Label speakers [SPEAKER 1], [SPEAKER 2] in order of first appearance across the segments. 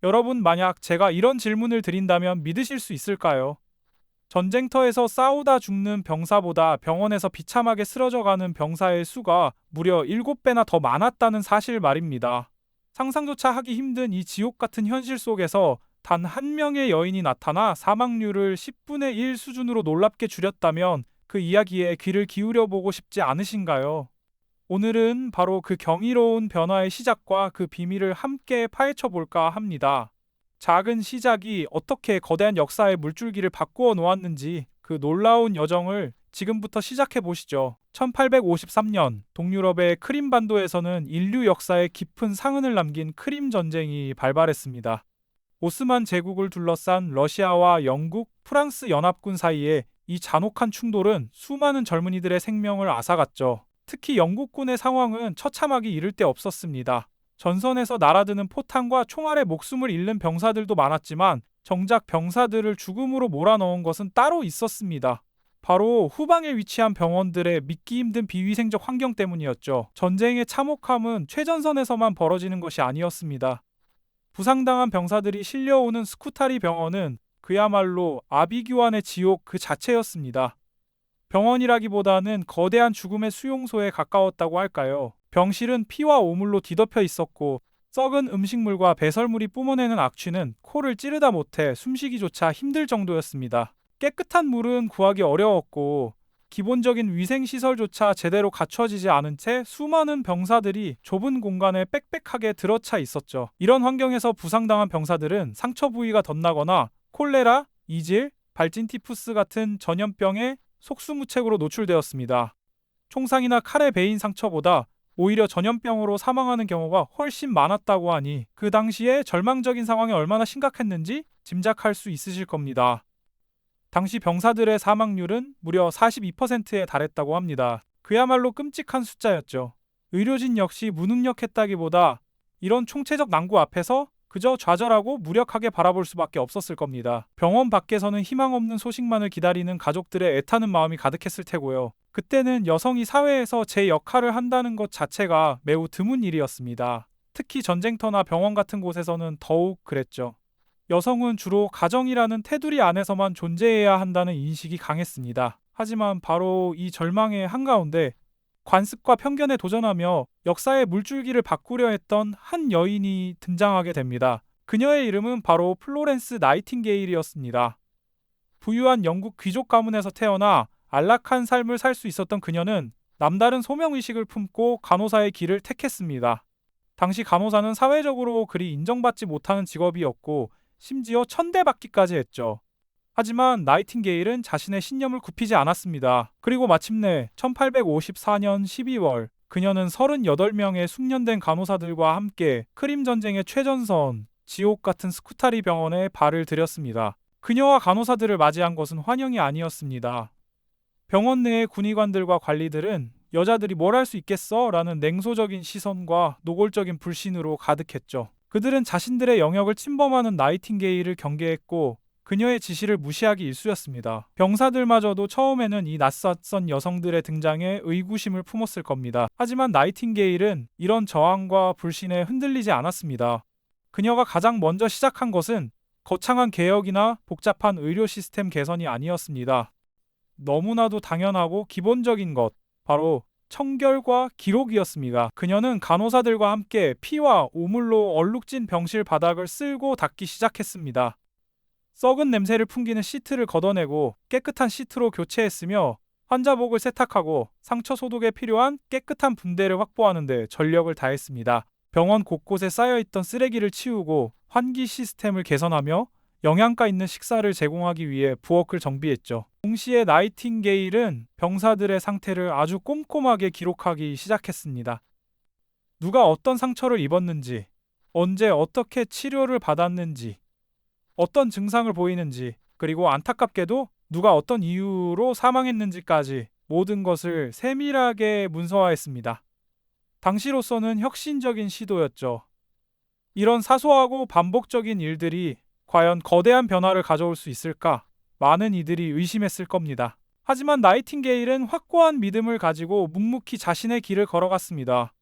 [SPEAKER 1] 여러분, 만약 제가 이런 질문을 드린다면 믿으실 수 있을까요? 전쟁터에서 싸우다 죽는 병사보다 병원에서 비참하게 쓰러져가는 병사의 수가 무려 7배나 더 많았다는 사실 말입니다. 상상조차 하기 힘든 이 지옥 같은 현실 속에서 단 한 명의 여인이 나타나 사망률을 10분의 1 수준으로 놀랍게 줄였다면 그 이야기에 귀를 기울여 보고 싶지 않으신가요? 오늘은 바로 그 경이로운 변화의 시작과 그 비밀을 함께 파헤쳐 볼까 합니다. 작은 시작이 어떻게 거대한 역사의 물줄기를 바꾸어 놓았는지 그 놀라운 여정을 지금부터 시작해 보시죠. 1853년 동유럽의 크림반도에서는 인류 역사에 깊은 상흔을 남긴 크림 전쟁이 발발했습니다. 오스만 제국을 둘러싼 러시아와 영국, 프랑스 연합군 사이에 이 잔혹한 충돌은 수많은 젊은이들의 생명을 앗아갔죠. 특히 영국군의 상황은 처참하기 이를 데 없었습니다. 전선에서 날아드는 포탄과 총알에 목숨을 잃는 병사들도 많았지만 정작 병사들을 죽음으로 몰아넣은 것은 따로 있었습니다. 바로 후방에 위치한 병원들의 믿기 힘든 비위생적 환경 때문이었죠. 전쟁의 참혹함은 최전선에서만 벌어지는 것이 아니었습니다. 부상당한 병사들이 실려오는 스쿠타리 병원은 그야말로 아비규환의 지옥 그 자체였습니다. 병원이라기보다는 거대한 죽음의 수용소에 가까웠다고 할까요? 병실은 피와 오물로 뒤덮여 있었고 썩은 음식물과 배설물이 뿜어내는 악취는 코를 찌르다 못해 숨쉬기조차 힘들 정도였습니다. 깨끗한 물은 구하기 어려웠고 기본적인 위생시설조차 제대로 갖춰지지 않은 채 수많은 병사들이 좁은 공간에 빽빽하게 들어차 있었죠. 이런 환경에서 부상당한 병사들은 상처 부위가 덧나거나 콜레라, 이질, 발진티푸스 같은 전염병에 속수무책으로 노출되었습니다. 총상이나 칼에 베인 상처보다 오히려 전염병으로 사망하는 경우가 훨씬 많았다고 하니 그 당시에 절망적인 상황이 얼마나 심각했는지 짐작할 수 있으실 겁니다. 당시 병사들의 사망률은 무려 42%에 달했다고 합니다. 그야말로 끔찍한 숫자였죠. 의료진 역시 무능력했다기보다 이런 총체적 난구 앞에서 그저 좌절하고 무력하게 바라볼 수밖에 없었을 겁니다. 병원 밖에서는 희망 없는 소식만을 기다리는 가족들의 애타는 마음이 가득했을 테고요. 그때는 여성이 사회에서 제 역할을 한다는 것 자체가 매우 드문 일이었습니다. 특히 전쟁터나 병원 같은 곳에서는 더욱 그랬죠. 여성은 주로 가정이라는 테두리 안에서만 존재해야 한다는 인식이 강했습니다. 하지만 바로 이 절망의 한가운데 관습과 편견에 도전하며 역사의 물줄기를 바꾸려 했던 한 여인이 등장하게 됩니다. 그녀의 이름은 바로 플로렌스 나이팅게일이었습니다. 부유한 영국 귀족 가문에서 태어나 안락한 삶을 살 수 있었던 그녀는 남다른 소명의식을 품고 간호사의 길을 택했습니다. 당시 간호사는 사회적으로 그리 인정받지 못하는 직업이었고 심지어 천대받기까지 했죠. 하지만 나이팅게일은 자신의 신념을 굽히지 않았습니다. 그리고 마침내 1854년 12월 그녀는 38명의 숙련된 간호사들과 함께 크림 전쟁의 최전선, 지옥 같은 스쿠타리 병원에 발을 들였습니다. 그녀와 간호사들을 맞이한 것은 환영이 아니었습니다. 병원 내의 군의관들과 관리들은 여자들이 뭘 할 수 있겠어? 라는 냉소적인 시선과 노골적인 불신으로 가득했죠. 그들은 자신들의 영역을 침범하는 나이팅게일을 경계했고 그녀의 지시를 무시하기 일쑤였습니다. 병사들마저도 처음에는 이 낯선 여성들의 등장에 의구심을 품었을 겁니다. 하지만 나이팅게일은 이런 저항과 불신에 흔들리지 않았습니다. 그녀가 가장 먼저 시작한 것은 거창한 개혁이나 복잡한 의료 시스템 개선이 아니었습니다. 너무나도 당연하고 기본적인 것, 바로 청결과 기록이었습니다. 그녀는 간호사들과 함께 피와 오물로 얼룩진 병실 바닥을 쓸고 닦기 시작했습니다. 썩은 냄새를 풍기는 시트를 걷어내고 깨끗한 시트로 교체했으며 환자복을 세탁하고 상처 소독에 필요한 깨끗한 붕대를 확보하는 데 전력을 다했습니다. 병원 곳곳에 쌓여있던 쓰레기를 치우고 환기 시스템을 개선하며 영양가 있는 식사를 제공하기 위해 부엌을 정비했죠. 동시에 나이팅게일은 병사들의 상태를 아주 꼼꼼하게 기록하기 시작했습니다. 누가 어떤 상처를 입었는지, 언제 어떻게 치료를 받았는지, 어떤 증상을 보이는지, 그리고 안타깝게도 누가 어떤 이유로 사망했는지까지 모든 것을 세밀하게 문서화했습니다. 당시로서는 혁신적인 시도였죠. 이런 사소하고 반복적인 일들이 과연 거대한 변화를 가져올 수 있을까? 많은 이들이 의심했을 겁니다. 하지만 나이팅게일은 확고한 믿음을 가지고 묵묵히 자신의 길을 걸어갔습니다.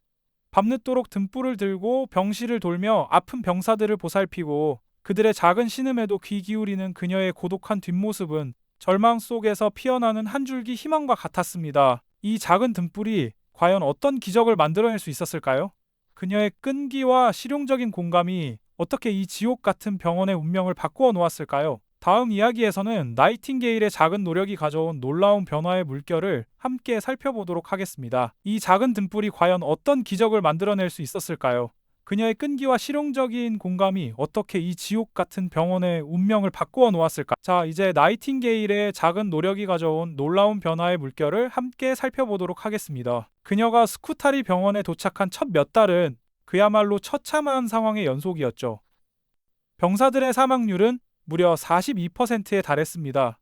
[SPEAKER 1] 밤늦도록 등불을 들고 병실을 돌며 아픈 병사들을 보살피고 그들의 작은 신음에도 귀 기울이는 그녀의 고독한 뒷모습은 절망 속에서 피어나는 한 줄기 희망과 같았습니다. 이 작은 등불이 과연 어떤 기적을 만들어낼 수 있었을까요? 그녀의 끈기와 실용적인 공감이 어떻게 이 지옥 같은 병원의 운명을 바꾸어 놓았을까요? 다음 이야기에서는 나이팅게일의 작은 노력이 가져온 놀라운 변화의 물결을 함께 살펴보도록 하겠습니다. 이 작은 등불이 과연 어떤 기적을 만들어낼 수 있었을까요? 그녀의 끈기와 실용적인 공감이 어떻게 이 지옥 같은 병원의 운명을 바꾸어 놓았을까? 자, 이제 나이팅게일의 작은 노력이 가져온 놀라운 변화의 물결을 함께 살펴보도록 하겠습니다. 그녀가 스쿠타리 병원에 도착한 첫 몇 달은 그야말로 처참한 상황의 연속이었죠. 병사들의 사망률은 무려 42%에 달했습니다.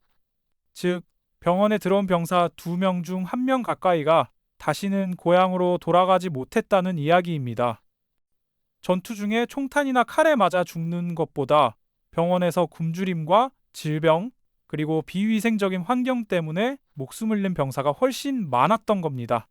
[SPEAKER 1] 즉, 병원에 들어온 병사 2명 중 1명 가까이가 다시는 고향으로 돌아가지 못했다는 이야기입니다. 전투 중에 총탄이나 칼에 맞아 죽는 것보다 병원에서 굶주림과 질병, 그리고 비위생적인 환경 때문에 목숨을 잃는 병사가 훨씬 많았던 겁니다.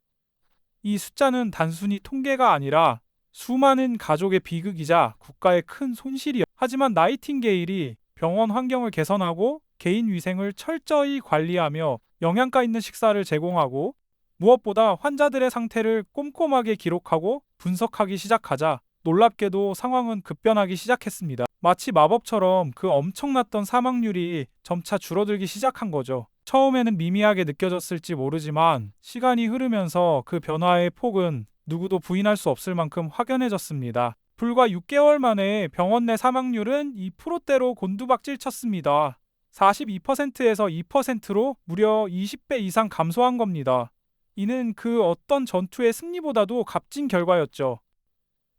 [SPEAKER 1] 이 숫자는 단순히 통계가 아니라 수많은 가족의 비극이자 국가의 큰 손실이었습니다. 하지만 나이팅게일이 병원 환경을 개선하고 개인 위생을 철저히 관리하며 영양가 있는 식사를 제공하고 무엇보다 환자들의 상태를 꼼꼼하게 기록하고 분석하기 시작하자 놀랍게도 상황은 급변하기 시작했습니다. 마치 마법처럼 그 엄청났던 사망률이 점차 줄어들기 시작한 거죠. 처음에는 미미하게 느껴졌을지 모르지만 시간이 흐르면서 그 변화의 폭은 누구도 부인할 수 없을 만큼 확연해졌습니다. 불과 6개월 만에 병원 내 사망률은 2%대로 곤두박질 쳤습니다. 42%에서 2%로 무려 20배 이상 감소한 겁니다. 이는 그 어떤 전투의 승리보다도 값진 결과였죠.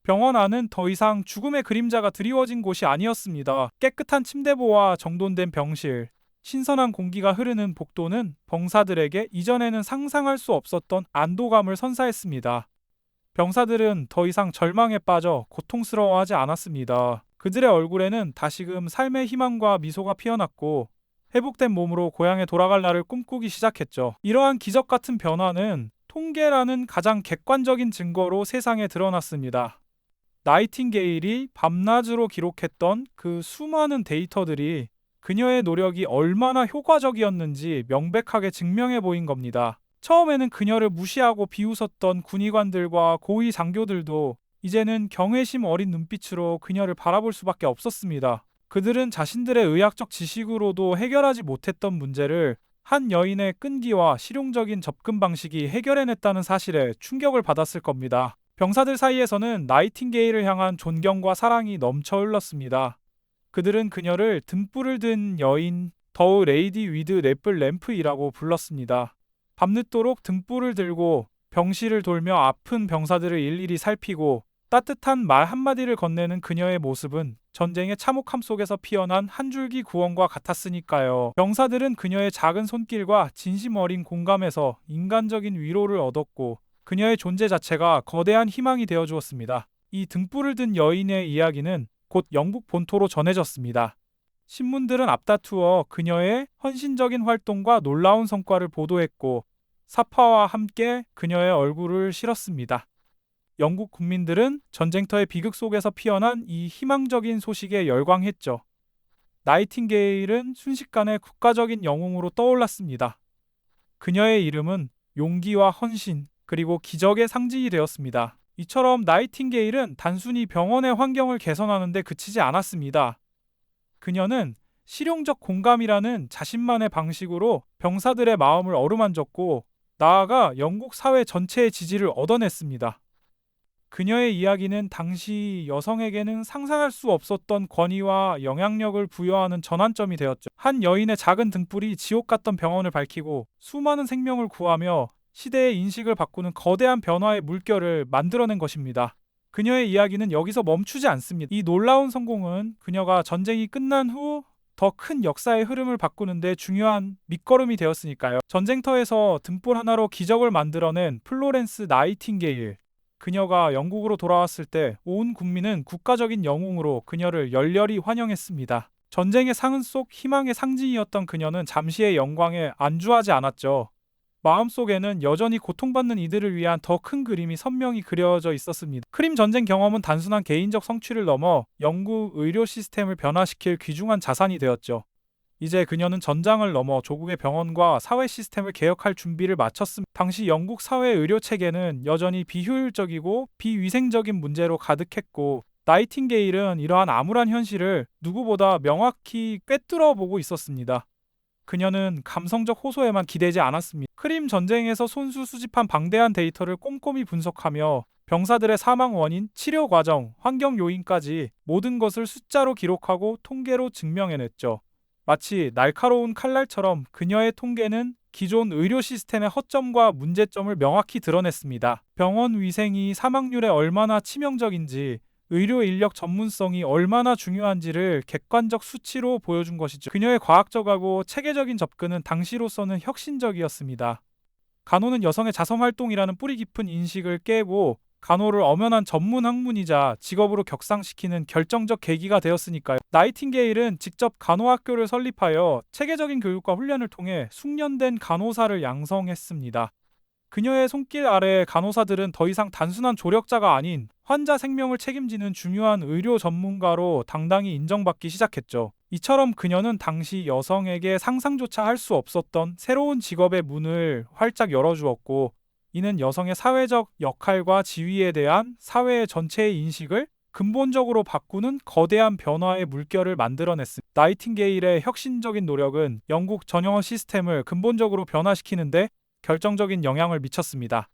[SPEAKER 1] 병원 안은 더 이상 죽음의 그림자가 드리워진 곳이 아니었습니다. 깨끗한 침대보와 정돈된 병실, 신선한 공기가 흐르는 복도는 병사들에게 이전에는 상상할 수 없었던 안도감을 선사했습니다. 병사들은 더 이상 절망에 빠져 고통스러워하지 않았습니다. 그들의 얼굴에는 다시금 삶의 희망과 미소가 피어났고 회복된 몸으로 고향에 돌아갈 날을 꿈꾸기 시작했죠. 이러한 기적 같은 변화는 통계라는 가장 객관적인 증거로 세상에 드러났습니다. 나이팅게일이 밤낮으로 기록했던 그 수많은 데이터들이 그녀의 노력이 얼마나 효과적이었는지 명백하게 증명해 보인 겁니다. 처음에는 그녀를 무시하고 비웃었던 군의관들과 고위 장교들도 이제는 경외심 어린 눈빛으로 그녀를 바라볼 수밖에 없었습니다. 그들은 자신들의 의학적 지식으로도 해결하지 못했던 문제를 한 여인의 끈기와 실용적인 접근 방식이 해결해냈다는 사실에 충격을 받았을 겁니다. 병사들 사이에서는 나이팅게일을 향한 존경과 사랑이 넘쳐 흘렀습니다. 그들은 그녀를 등불을 든 여인, 더 레이디 위드 랩플 램프이라고 불렀습니다. 밤늦도록 등불을 들고 병실을 돌며 아픈 병사들을 일일이 살피고 따뜻한 말 한마디를 건네는 그녀의 모습은 전쟁의 참혹함 속에서 피어난 한 줄기 구원과 같았으니까요. 병사들은 그녀의 작은 손길과 진심 어린 공감에서 인간적인 위로를 얻었고 그녀의 존재 자체가 거대한 희망이 되어 주었습니다. 이 등불을 든 여인의 이야기는 곧 영국 본토로 전해졌습니다. 신문들은 앞다투어 그녀의 헌신적인 활동과 놀라운 성과를 보도했고 사파와 함께 그녀의 얼굴을 실었습니다. 영국 국민들은 전쟁터의 비극 속에서 피어난 이 희망적인 소식에 열광했죠. 나이팅게일은 순식간에 국가적인 영웅으로 떠올랐습니다. 그녀의 이름은 용기와 헌신, 그리고 기적의 상징이 되었습니다. 이처럼 나이팅게일은 단순히 병원의 환경을 개선하는 데 그치지 않았습니다. 그녀는 실용적 공감이라는 자신만의 방식으로 병사들의 마음을 어루만졌고 나아가 영국 사회 전체의 지지를 얻어냈습니다. 그녀의 이야기는 당시 여성에게는 상상할 수 없었던 권위와 영향력을 부여하는 전환점이 되었죠. 한 여인의 작은 등불이 지옥 같던 병원을 밝히고 수많은 생명을 구하며 시대의 인식을 바꾸는 거대한 변화의 물결을 만들어낸 것입니다. 그녀의 이야기는 여기서 멈추지 않습니다. 이 놀라운 성공은 그녀가 전쟁이 끝난 후 더 큰 역사의 흐름을 바꾸는 데 중요한 밑거름이 되었으니까요. 전쟁터에서 등불 하나로 기적을 만들어낸 플로렌스 나이팅게일. 그녀가 영국으로 돌아왔을 때 온 국민은 국가적인 영웅으로 그녀를 열렬히 환영했습니다. 전쟁의 상흔 속 희망의 상징이었던 그녀는 잠시의 영광에 안주하지 않았죠. 마음속에는 여전히 고통받는 이들을 위한 더 큰 그림이 선명히 그려져 있었습니다. 크림 전쟁 경험은 단순한 개인적 성취를 넘어 영국 의료 시스템을 변화시킬 귀중한 자산이 되었죠. 이제 그녀는 전장을 넘어 조국의 병원과 사회 시스템을 개혁할 준비를 마쳤습니다. 당시 영국 사회 의료 체계는 여전히 비효율적이고 비위생적인 문제로 가득했고, 나이팅게일은 이러한 암울한 현실을 누구보다 명확히 꿰뚫어 보고 있었습니다. 그녀는 감성적 호소에만 기대지 않았습니다. 크림 전쟁에서 손수 수집한 방대한 데이터를 꼼꼼히 분석하며 병사들의 사망 원인, 치료 과정, 환경 요인까지 모든 것을 숫자로 기록하고 통계로 증명해냈죠. 마치 날카로운 칼날처럼 그녀의 통계는 기존 의료 시스템의 허점과 문제점을 명확히 드러냈습니다. 병원 위생이 사망률에 얼마나 치명적인지, 의료 인력 전문성이 얼마나 중요한지를 객관적 수치로 보여준 것이죠. 그녀의 과학적하고 체계적인 접근은 당시로서는 혁신적이었습니다. 간호는 여성의 자선활동이라는 뿌리 깊은 인식을 깨고 간호를 엄연한 전문 학문이자 직업으로 격상시키는 결정적 계기가 되었으니까요. 나이팅게일은 직접 간호학교를 설립하여 체계적인 교육과 훈련을 통해 숙련된 간호사를 양성했습니다. 그녀의 손길 아래 간호사들은 더 이상 단순한 조력자가 아닌 환자 생명을 책임지는 중요한 의료 전문가로 당당히 인정받기 시작했죠. 이처럼 그녀는 당시 여성에게 상상조차 할 수 없었던 새로운 직업의 문을 활짝 열어주었고, 이는 여성의 사회적 역할과 지위에 대한 사회의 전체의 인식을 근본적으로 바꾸는 거대한 변화의 물결을 만들어냈습니다. 나이팅게일의 혁신적인 노력은 영국 전형의 시스템을 근본적으로 변화시키는데 결정적인 영향을 미쳤습니다.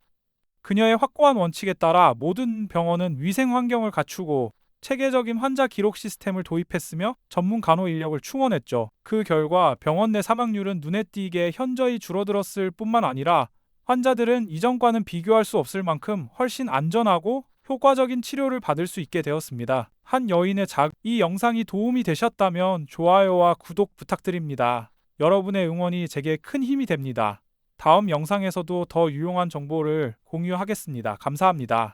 [SPEAKER 1] 그녀의 확고한 원칙에 따라 모든 병원은 위생 환경을 갖추고 체계적인 환자 기록 시스템을 도입했으며 전문 간호 인력을 충원했죠. 그 결과 병원 내 사망률은 눈에 띄게 현저히 줄어들었을 뿐만 아니라 환자들은 이전과는 비교할 수 없을 만큼 훨씬 안전하고 효과적인 치료를 받을 수 있게 되었습니다. 한 여인의 이 영상이 도움이 되셨다면 좋아요와 구독 부탁드립니다. 여러분의 응원이 제게 큰 힘이 됩니다. 다음 영상에서도 더 유용한 정보를 공유하겠습니다. 감사합니다.